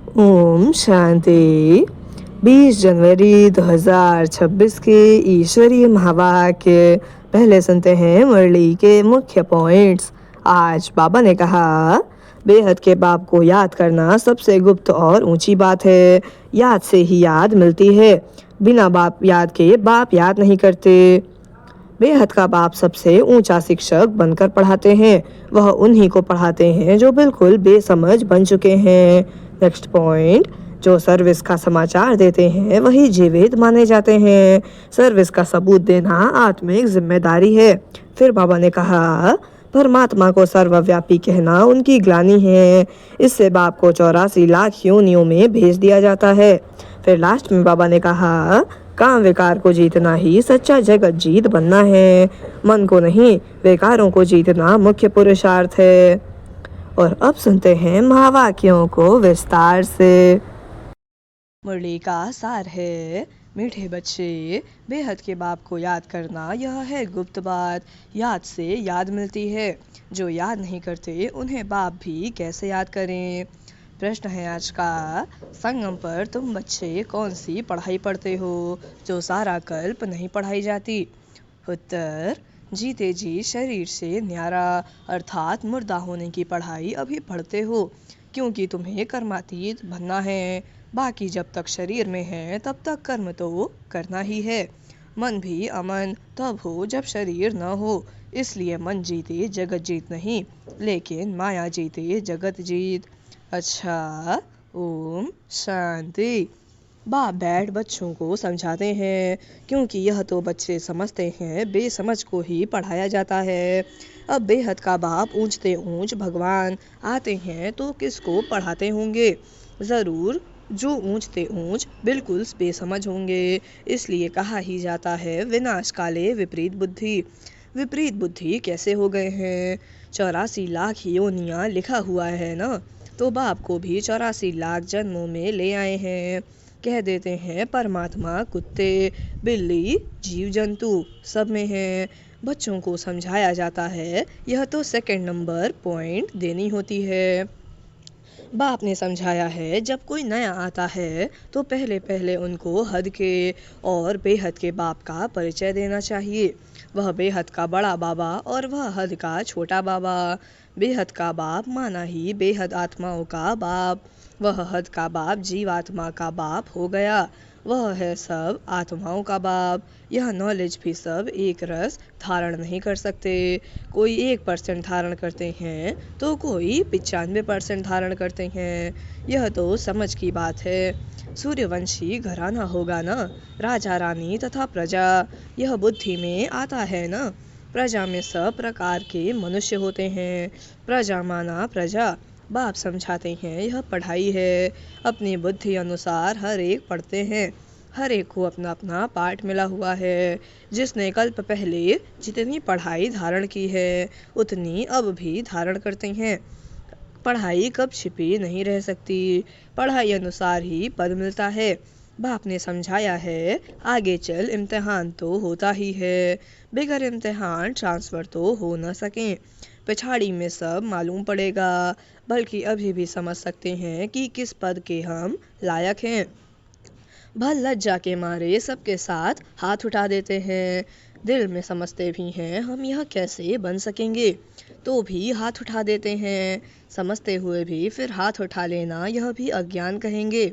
ओम शांति। 20 जनवरी 2026 के ईश्वरीय महावाक्य। पहले सुनते हैं मुरली के मुख्य पॉइंट्स। आज बाबा ने कहा, बेहद के बाप को याद करना सबसे गुप्त और ऊंची बात है। याद से ही याद मिलती है। बिना बाप याद के बाप याद नहीं करते। बेहद का बाप सबसे ऊंचा शिक्षक बनकर पढ़ाते हैं। वह उन्हीं को पढ़ाते हैं जो बिल्कुल बेसमझ बन चुके हैं। नेक्स्ट पॉइंट, जो सर्विस का समाचार देते हैं वही जीवित माने जाते हैं। सर्विस का सबूत देना आत्मिक जिम्मेदारी है। फिर बाबा ने कहा, परमात्मा को सर्वव्यापी कहना उनकी ग्लानि है। इससे बाप को 84 लाख योनियों में भेज दिया जाता है। फिर लास्ट में बाबा ने कहा, काम विकार को जीतना ही सच्चा जगत जीत बनना है। मन को नहीं, विकारों को जीतना मुख्य पुरुषार्थ है। और अब सुनते हैं महावाक्यों को विस्तार से। मुरली का सार है, मीठे बच्चे, बेहद के बाप को याद करना यह है गुप्त बात। याद से याद मिलती है। जो याद नहीं करते उन्हें बाप भी कैसे याद करें। प्रश्न है आज का, संगम पर तुम बच्चे कौन सी पढ़ाई पढ़ते हो जो सारा कल्प नहीं पढ़ाई जाती। उत्तर, जीते जी शरीर से न्यारा अर्थात मुर्दा होने की पढ़ाई अभी पढ़ते हो, क्योंकि तुम्हें कर्मातीत बनना है। बाकी जब तक शरीर में है तब तक कर्म तो करना ही है। मन भी अमन तब हो जब शरीर न हो, इसलिए मन जीते जगत जीत नहीं, लेकिन माया जीते जगत जीत। अच्छा, ओम शांति। बाप बैठ बच्चों को समझाते हैं, क्योंकि यह तो बच्चे समझते हैं, बेसमझ को ही पढ़ाया जाता है। अब बेहद का बाप ऊंचते ऊंच भगवान आते हैं तो किसको पढ़ाते होंगे। ज़रूर जो ऊंचते ऊंच बिल्कुल बेसमझ होंगे। इसलिए कहा ही जाता है, विनाश काले विपरीत बुद्धि। विपरीत बुद्धि कैसे हो गए हैं। 84 लाख योनियाँ लिखा हुआ है ना, तो बाप को भी 84 लाख जन्मों में ले आए हैं। कह देते हैं परमात्मा कुत्ते, बिल्ली, जीव जंतु सब में है। बच्चों को समझाया जाता है, यह तो सेकंड नंबर पॉइंट देनी होती है। बाप ने समझाया है, जब कोई नया आता है तो पहले पहले उनको हद के और बेहद के बाप का परिचय देना चाहिए। वह बेहद का बड़ा बाबा और वह हद का छोटा बाबा। बेहद का बाप माना ही बेहद आत्माओं का बाप। वह हद का बाप जीवात्मा का बाप हो गया। वह है सब आत्माओं का बाप। यह नॉलेज भी सब एक रस धारण नहीं कर सकते। कोई 1% धारण करते हैं तो कोई 95% धारण करते हैं। यह तो समझ की बात है। सूर्यवंशी घराना होगा ना, राजा रानी तथा प्रजा, यह बुद्धि में आता है ना। प्रजा में सब प्रकार के मनुष्य होते हैं। प्रजा माना प्रजा। बाप समझाते हैं, यह पढ़ाई है। अपनी बुद्धि अनुसार हर एक पढ़ते हैं। हर एक को अपना अपना पाठ मिला हुआ है। जिसने कल्प पहले जितनी पढ़ाई धारण की है उतनी अब भी धारण करते हैं। पढ़ाई कब छिपी नहीं रह सकती। पढ़ाई अनुसार ही पद मिलता है। बाप ने समझाया है, आगे चल इम्तिहान तो होता ही है। बगैर इम्तिहान ट्रांसफ़र तो हो न सके। पिछाड़ी में सब मालूम पड़ेगा। बल्कि अभी भी समझ सकते हैं कि किस पद के हम लायक हैं। भल लज्जा के मारे सबके साथ हाथ उठा देते हैं। दिल में समझते भी हैं, हम यह कैसे बन सकेंगे, तो भी हाथ उठा देते हैं। समझते हुए भी फिर हाथ उठा लेना, यह भी अज्ञान कहेंगे।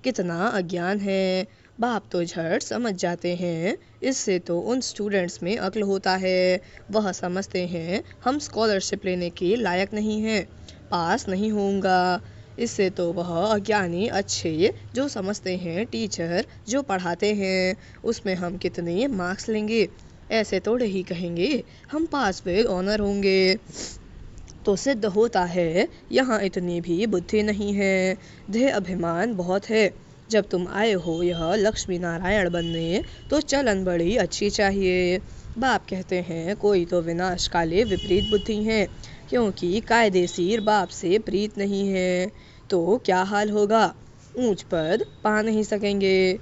कितना अज्ञान है। बाप तो झट समझ जाते हैं। इससे तो उन स्टूडेंट्स में अक्ल होता है। वह समझते हैं हम स्कॉलरशिप लेने के लायक नहीं हैं, पास नहीं होऊंगा। इससे तो वह अज्ञानी अच्छे जो समझते हैं टीचर जो पढ़ाते हैं उसमें हम कितने मार्क्स लेंगे, ऐसे थोड़े ही कहेंगे हम पास विद ऑनर होंगे। तो सिद्ध होता है यहाँ इतनी भी बुद्धि नहीं है। देह अभिमान बहुत है। जब तुम आए हो यह लक्ष्मी नारायण बनने तो चलन बड़ी अच्छी चाहिए। बाप कहते हैं, कोई तो विनाश काले विपरीत बुद्धि है, क्योंकि कायदेसीर बाप से प्रीत नहीं है। तो क्या हाल होगा, ऊंच पद पा नहीं सकेंगे।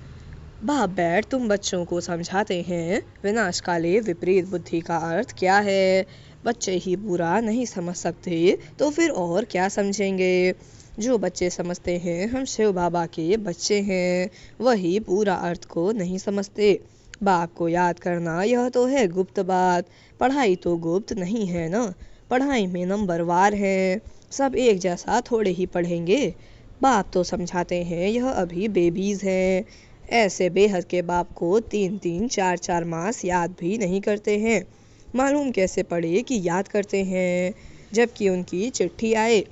बाप बैठ तुम बच्चों को समझाते हैं, विनाश काले विपरीत बुद्धि का अर्थ क्या है। बच्चे ही बुरा नहीं समझ सकते तो फिर और क्या समझेंगे। जो बच्चे समझते हैं हम शिव बाबा के बच्चे हैं, वही पूरा अर्थ को नहीं समझते। बाप को याद करना यह तो है गुप्त बात, पढ़ाई तो गुप्त नहीं है ना। पढ़ाई में नंबर वार है, सब एक जैसा थोड़े ही पढ़ेंगे। बाप तो समझाते हैं यह अभी बेबीज हैं। ऐसे बेहद के बाप को 3-3 4-4 मास याद भी नहीं करते हैं। मालूम कैसे पड़े कि याद करते हैं, जबकि उनकी चिट्ठी आए,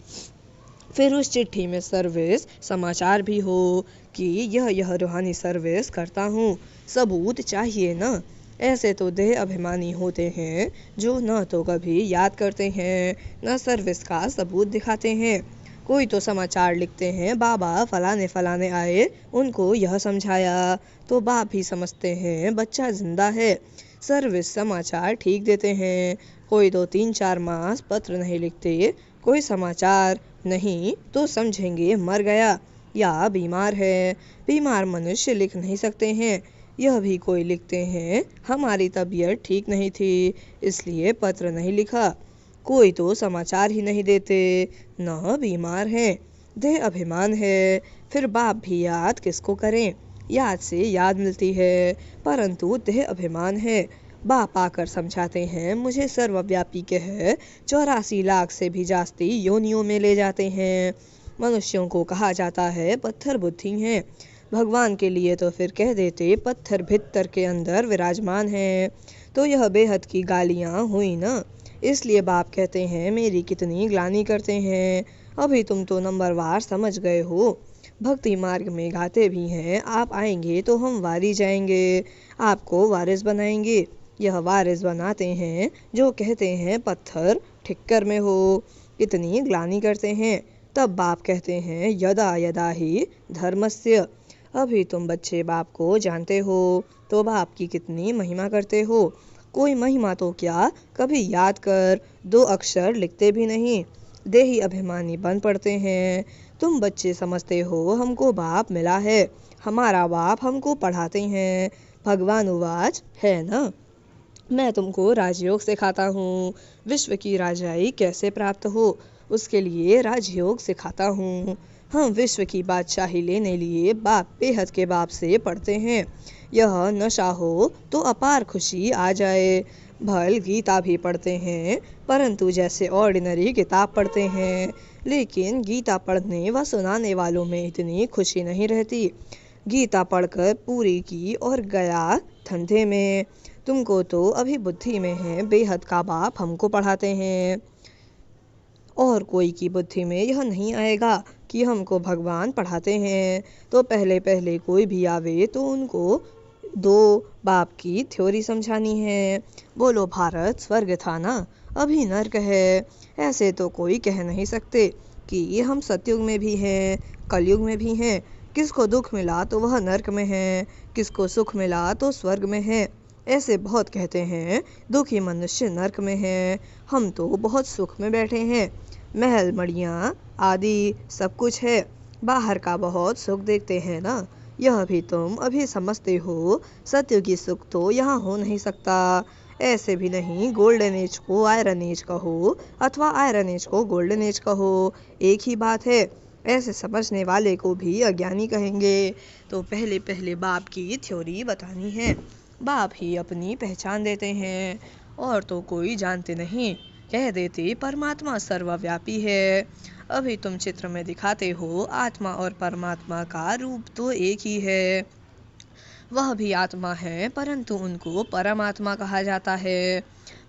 फिर उस चिट्ठी में सर्विस समाचार भी हो कि यह रूहानी सर्विस करता हूँ। सबूत चाहिए ना। ऐसे तो देह अभिमानी होते हैं जो न तो कभी याद करते हैं न सर्विस का सबूत दिखाते हैं। कोई तो समाचार लिखते हैं बाबा फलाने फलाने आए, उनको यह समझाया, तो बाप भी समझते हैं बच्चा जिंदा है। सर्विस समाचार ठीक देते हैं। कोई तो 3-4 मास पत्र नहीं लिखते, कोई समाचार नहीं तो समझेंगे मर गया या बीमार है। बीमार मनुष्य लिख नहीं सकते हैं, यह भी कोई लिखते हैं हमारी तबीयत ठीक नहीं थी इसलिए पत्र नहीं लिखा। कोई तो समाचार ही नहीं देते, न बीमार हैं। देह अभिमान है, फिर बाप भी याद किसको करें। याद से याद मिलती है, परंतु देह अभिमान है। बाप आकर समझाते हैं मुझे सर्वव्यापी कह 84 लाख से भी जास्ती योनियों में ले जाते हैं। मनुष्यों को कहा जाता है पत्थर बुद्धि हैं, भगवान के लिए तो फिर कह देते पत्थर भित्तर के अंदर विराजमान है। तो यह बेहद की गालियाँ हुई ना। इसलिए बाप कहते हैं मेरी कितनी ग्लानि करते हैं। अभी तुम तो नंबरवार समझ गए हो। भक्ति मार्ग में गाते भी हैं आप आएंगे तो हम वारी जाएंगे, आपको वारिस बनाएंगे। यह वारिस बनाते हैं जो कहते हैं पत्थर ठिक्कर में हो। इतनी ग्लानि करते हैं। तब बाप कहते हैं यदा यदा ही धर्मस्य। अभी तुम बच्चे बाप को जानते हो तो बाप की कितनी महिमा करते हो। कोई महिमा तो क्या, कभी याद कर 2 अक्षर लिखते भी नहीं, देही अभिमानी बन पड़ते हैं। तुम बच्चे समझते हो हमको बाप मिला है, हमारा बाप हमको पढ़ाते हैं। भगवान उवाच है ना, मैं तुमको राजयोग सिखाता हूँ। विश्व की राजाई कैसे प्राप्त हो उसके लिए राजयोग सिखाता हूँ। हम विश्व की बादशाही लेने लिए बाप बेहद के बाप से पढ़ते हैं। यह नशा हो तो अपार खुशी आ जाए। भल गीता भी पढ़ते हैं, परंतु जैसे ऑर्डिनरी किताब पढ़ते हैं। लेकिन गीता पढ़ने व सुनाने वालों में इतनी खुशी नहीं रहती। गीता पढ़कर पूरी की और गया धंधे में। तुमको तो अभी बुद्धि में है बेहद का बाप हमको पढ़ाते हैं, और कोई की बुद्धि में यह नहीं आएगा कि हमको भगवान पढ़ाते हैं। तो पहले पहले कोई भी आवे तो उनको 2 बाप की थ्योरी समझानी है। बोलो भारत स्वर्ग था ना, अभी नर्क है। ऐसे तो कोई कह नहीं सकते कि हम सतयुग में भी हैं कलयुग में भी हैं। किसको दुख मिला तो वह नर्क में है, किसको सुख मिला तो स्वर्ग में है। ऐसे बहुत कहते हैं दुखी मनुष्य नर्क में है, हम तो बहुत सुख में बैठे हैं। महल मड़ियाँ आदि सब कुछ है, बाहर का बहुत सुख देखते हैं ना। यह भी तुम अभी समझते हो, सतयुगी सुख तो यहाँ हो नहीं सकता। ऐसे भी नहीं गोल्डन एज को आयरन एज कहो अथवा आयरन एज को गोल्डन एज कहो, एक ही बात है। ऐसे समझने वाले को भी अज्ञानी कहेंगे। तो पहले पहले बाप की थ्योरी बतानी है। बाप ही अपनी पहचान देते हैं, और तो कोई जानते नहीं। कह देते परमात्मा सर्वव्यापी है। अभी तुम चित्र में दिखाते हो आत्मा और परमात्मा का रूप तो एक ही है। वह भी आत्मा है, परंतु उनको परमात्मा कहा जाता है।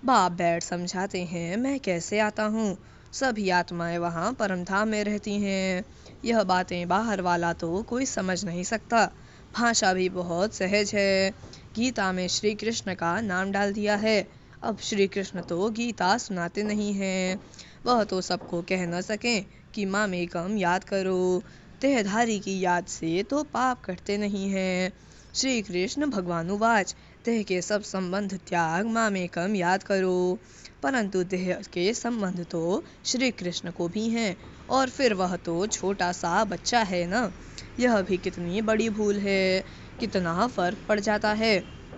बाप बैठ समझाते हैं मैं कैसे आता हूँ। सभी आत्माएं वहाँ परमधाम में रहती हैं। यह बातें बाहर वाला तो कोई समझ नहीं सकता। भाषा भी बहुत सहज है। गीता में श्री कृष्ण का नाम डाल दिया है। अब श्री कृष्ण तो गीता सुनाते नहीं हैं। वह तो सबको कह न सकें कि मामेकम याद करो। देहधारी की याद से तो पाप कटते नहीं हैं। श्री कृष्ण भगवानुवाच देह के सब संबंध त्याग मामेकम याद करो। परंतु देह के संबंध तो श्री कृष्ण को भी हैं, और फिर वह तो छोटा सा बच्चा है ना। यह भी कितनी बड़ी भूल है, कितना फर्क पड़ जाता है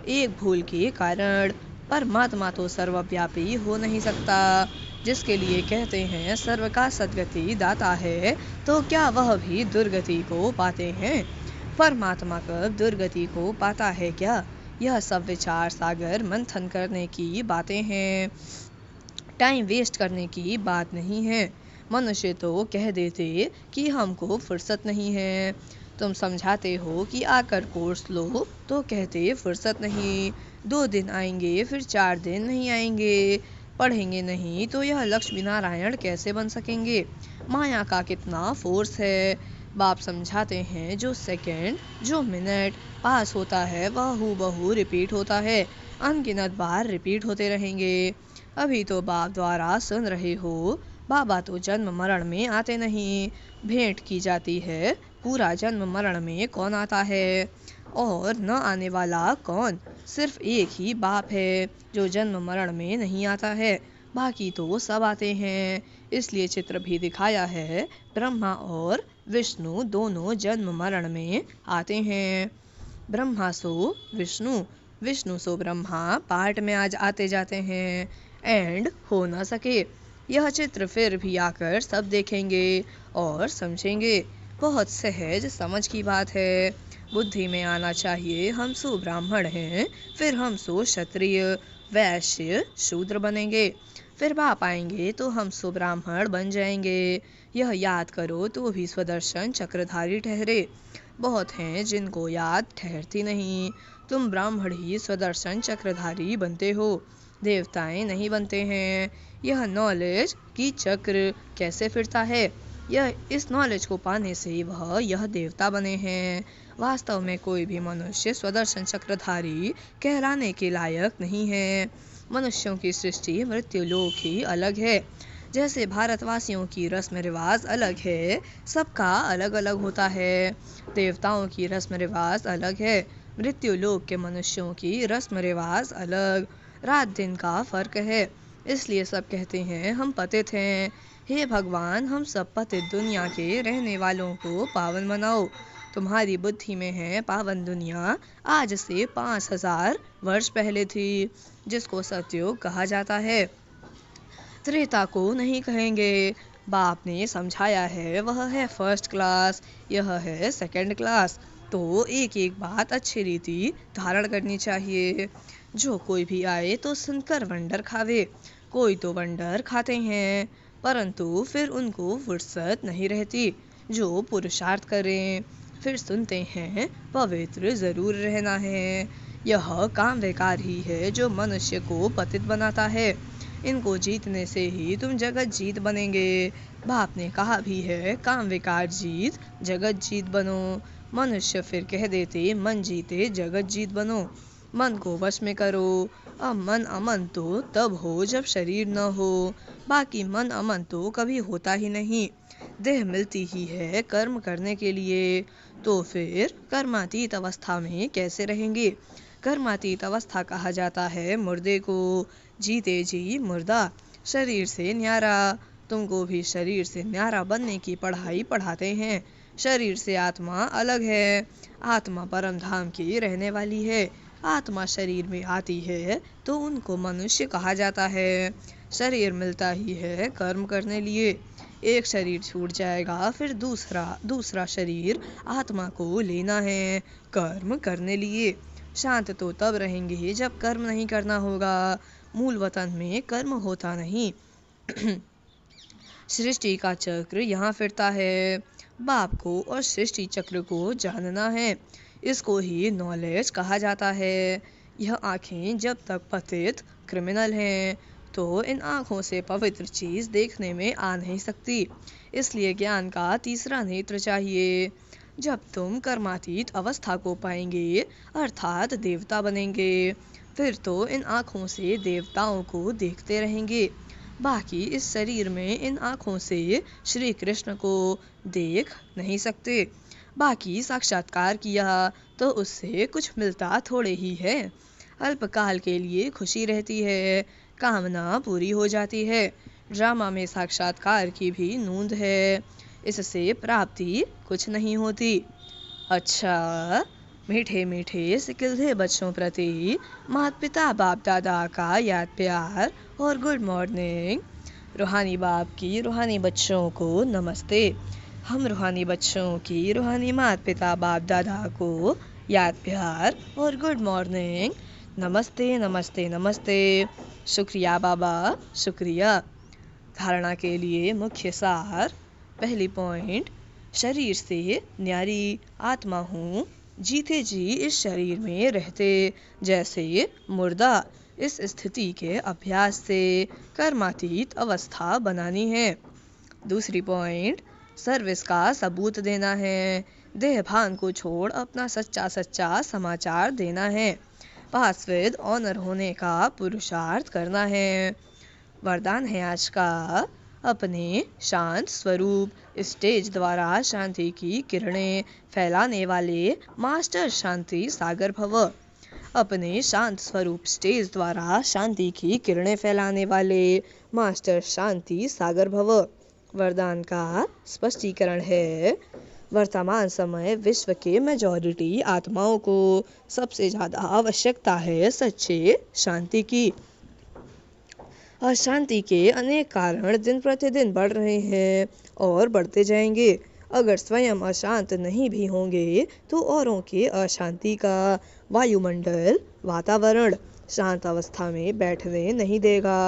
एक भूल के कारण। परमात्मा तो सर्वव्यापी हो नहीं सकता। जिसके लिए कहते हैं सर्व का सद्गति दाता है, तो क्या वह भी दुर्गति को पाते हैं? परमात्मा कब दुर्गति को पाता है क्या? यह सब विचार सागर मंथन करने की बातें हैं, टाइम वेस्ट करने की बात नहीं है। मनुष्य तो कह देते कि हमको फुर्सत नहीं है। तुम समझाते हो कि आकर कोर्स लो, तो कहते फुर्सत नहीं। 2 दिन आएंगे फिर 4 दिन नहीं आएंगे। पढ़ेंगे नहीं तो यह लक्ष्मी नारायण कैसे बन सकेंगे? माया का कितना फोर्स है। बाप समझाते हैं जो सेकंड, जो मिनट पास होता है वह हूबहू रिपीट होता है, अनगिनत बार रिपीट होते रहेंगे। अभी तो बाप द्वारा सुन रहे हो। बाबा तो जन्म मरण में आते नहीं, भेंट की जाती है। पूरा जन्म मरण में कौन आता है? और न आने वाला कौन? सिर्फ एक ही बाप है जो जन्म मरण में नहीं आता है, बाकी तो सब आते हैं। इसलिए चित्र भी दिखाया है, ब्रह्मा और विष्णु दोनों जन्म मरण में आते हैं। ब्रह्मा सो विष्णु, विष्णु सो ब्रह्मा पार्ट में आज आते जाते हैं, एंड हो ना सके। यह चित्र फिर भी आकर सब देखेंगे और समझेंगे। बहुत सहज समझ की बात है। बुद्धि में आना चाहिए हम सो ब्राह्मण हैं, फिर हम सो क्षत्रिय वैश्य शूद्र बनेंगे। फिर बाप आएंगे तो हम सो ब्राह्मण बन जाएंगे। यह याद करो तो भी स्वदर्शन चक्रधारी ठहरे। बहुत हैं जिनको याद ठहरती नहीं। तुम ब्राह्मण ही स्वदर्शन चक्रधारी बनते हो, देवताएं नहीं बनते हैं। यह नॉलेज की चक्र कैसे फिरता है? यह इस नॉलेज को पाने से वह यह देवता बने हैं। वास्तव में कोई भी मनुष्य स्वदर्शन चक्रधारी कहलाने के लायक नहीं है। मनुष्यों की सृष्टि मृत्यु लोक ही अलग है। जैसे भारतवासियों की रस्म रिवाज अलग है, सबका अलग अलग होता है। देवताओं की रस्म रिवाज अलग है, मृत्यु लोक के मनुष्यों की रस्म रिवाज अलग। रात दिन का फर्क है। इसलिए सब कहते हैं हम पतित हैं। हे भगवान, हम सब पतित दुनिया के रहने वालों को पावन बनाओ। तुम्हारी बुद्धि में है पावन दुनिया आज से 5000 वर्ष पहले थी, जिसको सतयुग कहा जाता है। त्रेता को नहीं कहेंगे। बाप ने समझाया है वह है फर्स्ट क्लास, यह है सेकंड क्लास। तो एक एक बात अच्छी रीति धारण करनी चाहिए। जो कोई भी आए तो सुनकर वंडर खावे। कोई तो वंडर खाते हैं, परंतु फिर उनको फुर्सत नहीं रहती। जो पुरुषार्थ करें फिर सुनते हैं पवित्र जरूर रहना है। यह काम विकार ही है जो मनुष्य को पतित बनाता है। इनको जीतने से ही तुम जगत जीत बनेंगे। बाप ने कहा भी है काम विकार जीत जगत जीत बनो। मनुष्य फिर कह देते मन जीते जगत जीत बनो। मन को वश में करो। अब मन अमन तो तब हो जब शरीर न हो, बाकी मन अमन तो कभी होता ही नहीं। देह मिलती ही है कर्म करने के लिए, तो फिर कर्मातीत अवस्था में कैसे रहेंगे? कर्मातीत अवस्था कहा जाता है मुर्दे को, जीते जी मुर्दा, शरीर से न्यारा। तुमको भी शरीर से न्यारा बनने की पढ़ाई पढ़ाते हैं। शरीर से आत्मा अलग है। आत्मा परम धाम की रहने वाली है। आत्मा शरीर में आती है तो उनको मनुष्य कहा जाता है। शरीर मिलता ही है कर्म करने लिए। एक शरीर छूट जाएगा फिर दूसरा शरीर आत्मा को लेना है कर्म करने लिए। शांत तो तब रहेंगे जब कर्म नहीं करना होगा। मूल वतन में कर्म होता नहीं। सृष्टि का चक्र यहाँ फिरता है। बाप को और सृष्टि चक्र को जानना है। इसको ही नॉलेज कहा जाता है। यह आँखें जब तक पतित क्रिमिनल हैं, तो इन आँखों से पवित्र चीज देखने में आ नहीं सकती। इसलिए ज्ञान का तीसरा नेत्र चाहिए। जब तुम कर्मातीत अवस्था को पाएंगे अर्थात देवता बनेंगे, फिर तो इन आँखों से देवताओं को देखते रहेंगे। बाकी इस शरीर में इन आँखों से श्री कृष्ण को देख नहीं सकते। बाकी साक्षात्कार किया तो उससे कुछ मिलता थोड़े ही है। अल्पकाल के लिए खुशी रहती है, कामना पूरी हो जाती है। ड्रामा में साक्षात्कार की भी नूंद है, इससे प्राप्ति कुछ नहीं होती। अच्छा, मीठे मीठे सिकिलधे बच्चों प्रति माता पिता बाप दादा का याद प्यार और गुड मॉर्निंग। रूहानी बाप की रूहानी बच्चों को नमस्ते। हम रूहानी बच्चों की रूहानी माता पिता बाप दादा को याद प्यार और गुड मॉर्निंग। नमस्ते नमस्ते नमस्ते। शुक्रिया बाबा, शुक्रिया। धारणा के लिए मुख्य सार। पहली पॉइंट, शरीर से न्यारी आत्मा हूँ, जीते जी इस शरीर में रहते जैसे मुर्दा। इस स्थिति के अभ्यास से कर्मातीत अवस्था बनानी है। दूसरी पॉइंट, सर्विस का सबूत देना है। देह भान को छोड़ अपना सच्चा सच्चा समाचार देना है। पास विद ऑनर होने का पुरुषार्थ करना है। वरदान है आज का, अपने शांत स्वरूप स्टेज द्वारा शांति की किरणें फैलाने वाले मास्टर शांति सागर भव। अपने शांत स्वरूप स्टेज द्वारा शांति की किरणें फैलाने वाले मास्टर शांति सागर भव। वरदान का स्पष्टीकरण है, वर्तमान समय विश्व के मेजॉरिटी आत्माओं को सबसे ज़्यादा आवश्यकता है सच्चे शांति की। अशांति के अनेक कारण दिन प्रतिदिन बढ़ रहे हैं और बढ़ते जाएंगे। अगर स्वयं अशांत नहीं भी होंगे तो औरों के अशांति का वायुमंडल, वातावरण शांत अवस्था में बैठने नहीं देगा।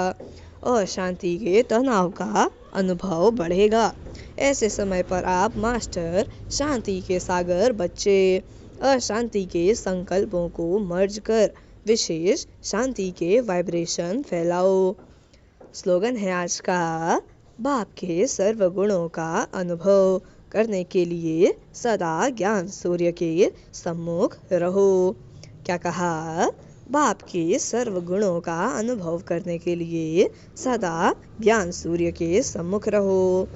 अशांति के तनाव का अनुभव बढ़ेगा। ऐसे समय पर आप मास्टर शांति के सागर बच्चे अशांति के संकल्पों को मर्ज कर विशेष शांति के वाइब्रेशन फैलाओ। स्लोगन है आज का, बाप के सर्व गुणों का अनुभव करने के लिए सदा ज्ञान सूर्य के सम्मुख रहो। क्या कहा? बाप के सर्व गुणों का अनुभव करने के लिए सदा ज्ञान सूर्य के सम्मुख रहो।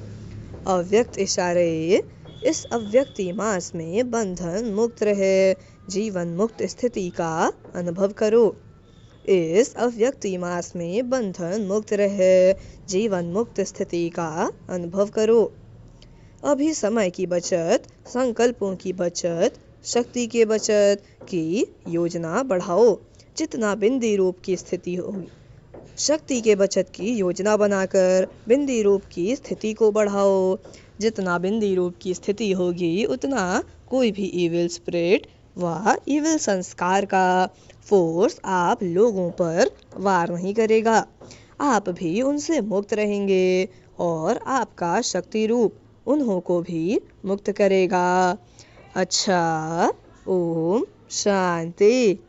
अव्यक्त इशारे, इस अव्यक्ति मास में बंधन मुक्त रहे जीवन मुक्त स्थिति का अनुभव करो। इस अव्यक्ति मास में बंधन मुक्त रहे जीवन मुक्त स्थिति का अनुभव करो। अभी समय की बचत, संकल्पों की बचत, शक्ति के बचत की योजना बढ़ाओ। जितना बिंदी रूप की स्थिति होगी, शक्ति के बचत की योजना बनाकर बिंदी रूप की स्थिति को बढ़ाओ। जितना बिंदी रूप की स्थिति होगी उतना कोई भी इविल स्पिरिट व इविल संस्कार का फोर्स आप लोगों पर वार नहीं करेगा। आप भी उनसे मुक्त रहेंगे और आपका शक्ति रूप उन्हों को भी मुक्त करेगा। अच्छा, ओम शांति।